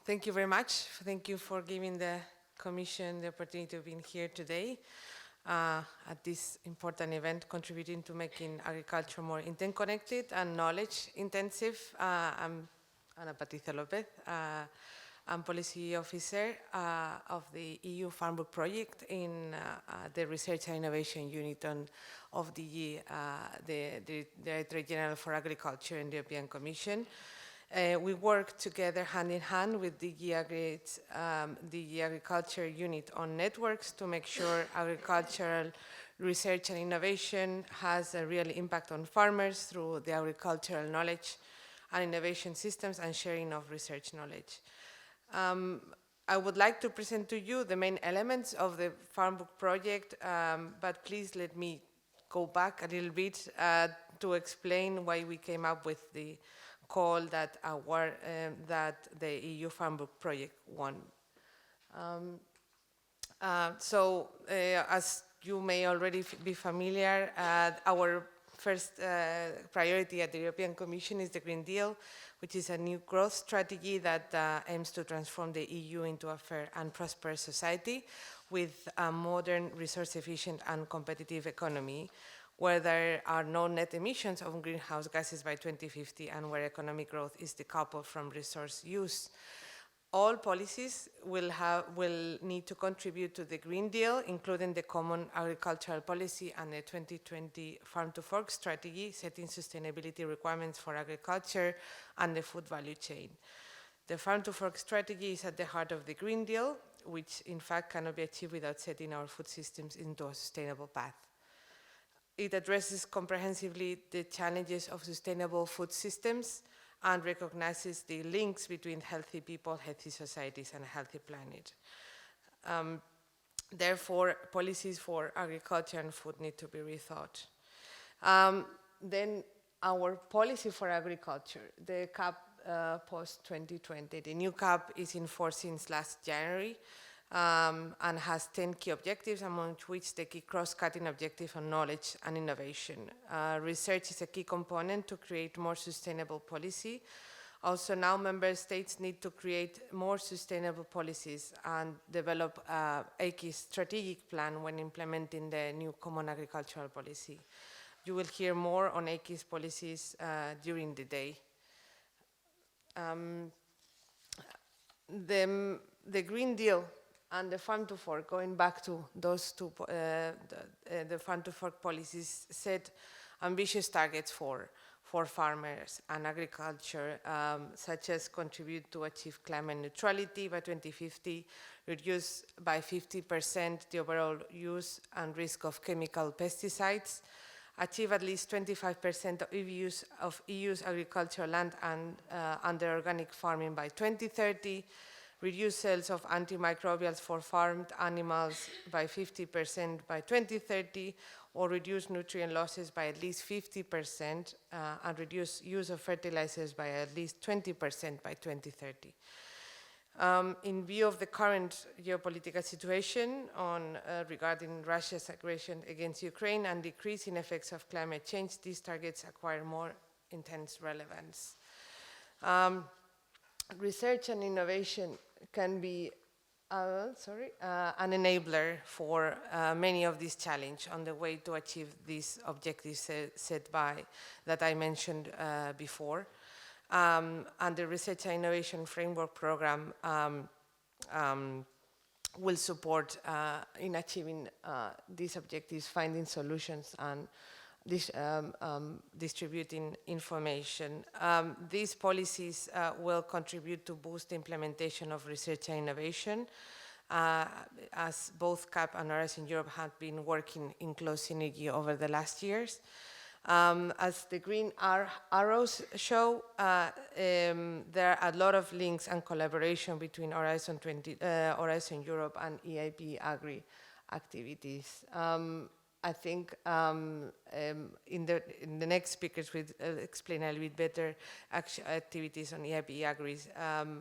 Thank you very much. Thank you for giving the Commission the opportunity of being here today at this important event, contributing to making agriculture more interconnected and knowledge intensive. I'm Patricia Lopez. I'm Policy Officer of the EU-FarmBook project in the Research and Innovation Unit of the Directorate General for Agriculture in the European Commission. We work together hand in hand with the Agriculture Unit on networks to make sure agricultural research and innovation has a real impact on farmers through the agricultural knowledge and innovation systems and sharing of research knowledge. I would like to present to you the main elements of the FarmBook project, but please let me go back a little bit to explain why we came up with the call that the EU-FarmBook project won. As you may already be familiar, our first priority at the European Commission is the Green Deal, which is a new growth strategy that aims to transform the EU into a fair and prosperous society with a modern, resource-efficient and competitive economy, where there are no net emissions of greenhouse gases by 2050 and where economic growth is decoupled from resource use. All policies will need to contribute to the Green Deal, including the Common Agricultural Policy and the 2020 Farm to Fork strategy, setting sustainability requirements for agriculture and the food value chain. The Farm to Fork strategy is at the heart of the Green Deal, which in fact cannot be achieved without setting our food systems into a sustainable path. It addresses comprehensively the challenges of sustainable food systems and recognizes the links between healthy people, healthy societies, and a healthy planet. Therefore, policies for agriculture and food need to be rethought. Then our policy for agriculture, the CAP post-2020. The new CAP is in force since last January and has 10 key objectives, among which the key cross-cutting objective on knowledge and innovation. Research is a key component to create more sustainable policy. Also now member states need to create more sustainable policies and develop AGRI strategic plan when implementing the new Common Agricultural Policy. You will hear more on AGRI's policies during the day. The Green Deal and the Farm to Fork, going back to those two, the Farm to Fork policies set ambitious targets for farmers and agriculture, such as contribute to achieve climate neutrality by 2050, reduce by 50% the overall use and risk of chemical pesticides, achieve at least 25% of EU's agricultural land and under organic farming by 2030, reduce sales of antimicrobials for farmed animals by 50% by 2030, or reduce nutrient losses by at least 50% and reduce use of fertilizers by at least 20% by 2030. In view of the current geopolitical situation regarding Russia's aggression against Ukraine and decreasing effects of climate change, these targets acquire more intense relevance. Research and innovation can be an enabler for many of these challenges on the way to achieve these objectives set by that I mentioned before. And the Research and Innovation Framework Program will support in achieving these objectives, finding solutions and distributing information. These policies will contribute to boost the implementation of research and innovation, as both CAP and Horizon Europe have been working in close synergy over the last years. As the green arrows show, there are a lot of links and collaboration between Horizon Europe and EIP AGRI activities. I think in the next speakers will explain a little bit better activities on EIP AGRIs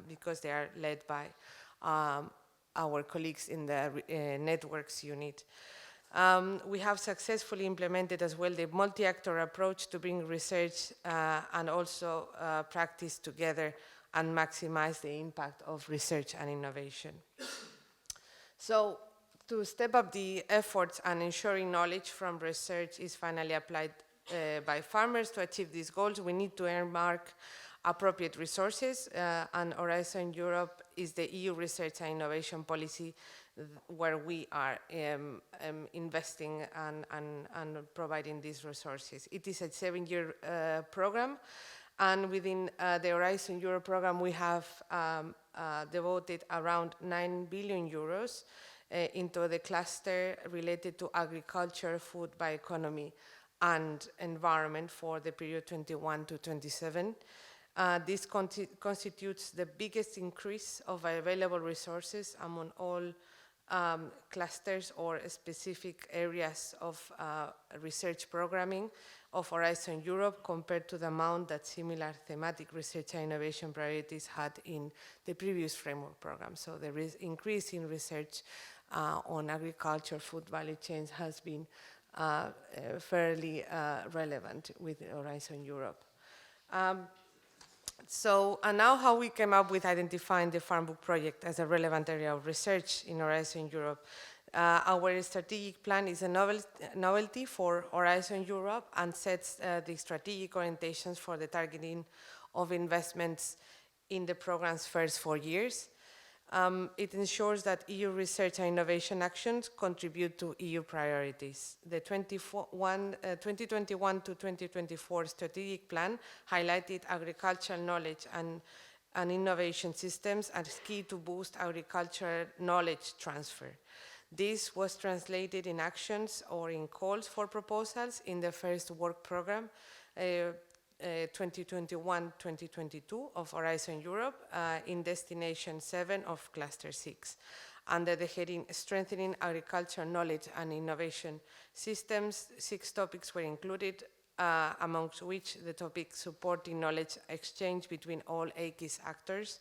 because they are led by our colleagues in the networks unit. We have successfully implemented as well the multi-actor approach to bring research and also practice together and maximize the impact of research and innovation. So, to step up the efforts and ensuring knowledge from research is finally applied by farmers to achieve these goals, we need to earmark appropriate resources, and Horizon Europe is the EU research and innovation policy where we are investing and providing these resources. It is a 7-year program, and within the Horizon Europe program we have devoted around 9 billion euros into the cluster related to agriculture, food, bioeconomy, and environment for the period 21 to 27. This constitutes the biggest increase of available resources among all clusters or specific areas of research programming of Horizon Europe compared to the amount that similar thematic research and innovation priorities had in the previous framework program. So the increase in research on agriculture, food value chains has been fairly relevant with Horizon Europe. And now how we came up with identifying the FarmBook project as a relevant area of research in Horizon Europe. Our strategic plan is a novelty for Horizon Europe and sets the strategic orientations for the targeting of investments in the program's first 4 years. It ensures that EU research and innovation actions contribute to EU priorities. The 2021 to 2024 strategic plan highlighted agricultural knowledge and innovation systems as key to boost agricultural knowledge transfer. This was translated in actions or in calls for proposals in the first work program 2021-2022 of Horizon Europe in Destination 7 of Cluster 6. Under the heading Strengthening Agricultural Knowledge and Innovation Systems, 6 topics were included, amongst which the topic supporting knowledge exchange between all AGRI actors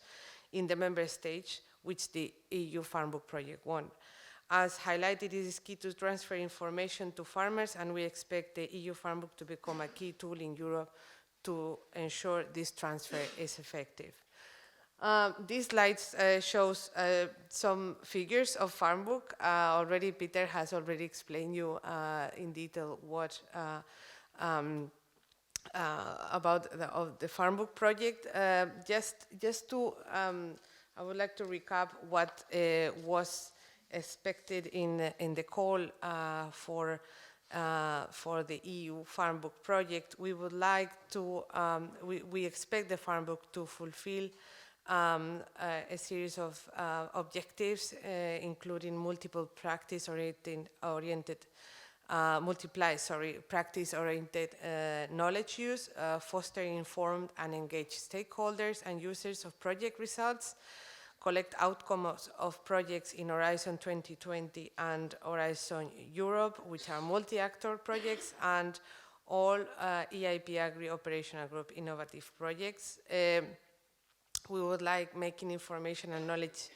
in the member states, which the EU-FarmBook project won. As highlighted, it is key to transfer information to farmers, and we expect the EU-FarmBook to become a key tool in Europe to ensure this transfer is effective. These slides shows some figures of FarmBook. Already Peter has already explained you in detail what about the FarmBook project. Just to, I would like to recap what was expected in the call for the EU-FarmBook project. We would like to, we expect the FarmBook to fulfill a series of objectives, including multiple practice-oriented knowledge use, fostering informed and engaged stakeholders and users of project results, collect outcomes of projects in Horizon 2020 and Horizon Europe, which are multi-actor projects, and all EIP AGRI operational group innovative projects. We would like making information and knowledge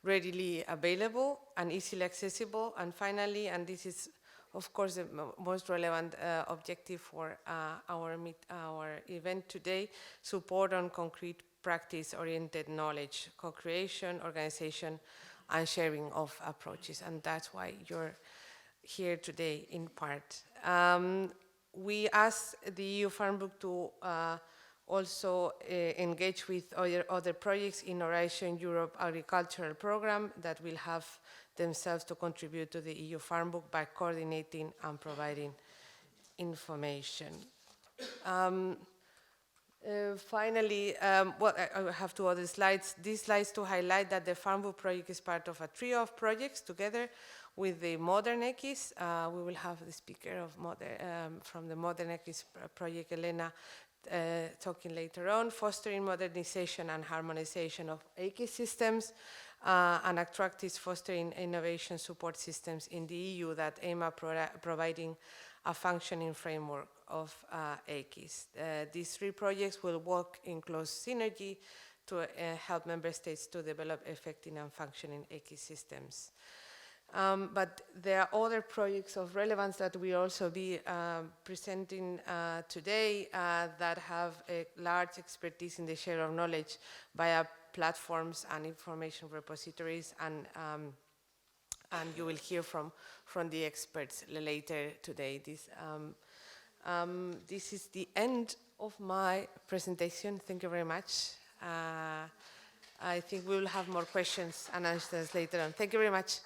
readily available and easily accessible. And finally, and this is of course the most relevant objective for our event today, support on concrete practice-oriented knowledge, co-creation, organization, and sharing of approaches. And that's why you're here today in part. We asked the EU-FarmBook to also engage with other projects in Horizon Europe agricultural program that will have themselves to contribute to the EU-FarmBook by coordinating and providing information. Finally, well, I have 2 other slides. These slides to highlight that the FarmBook project is part of a trio of projects together with the Modern AGRI. We will have the speaker of from the Modern AGRI project, Elena, talking later on, fostering modernization and harmonization of AGRI systems, and Attract is fostering innovation support systems in the EU that aim at providing a functioning framework of AGRIs. These 3 projects will work in close synergy to help member states to develop effective and functioning AGRI systems. But there are other projects of relevance that we also be presenting today that have a large expertise in the share of knowledge via platforms and information repositories, and you will hear from the experts later today. This is the end of my presentation. Thank you very much. I think we will have more questions and answers later on. Thank you very much.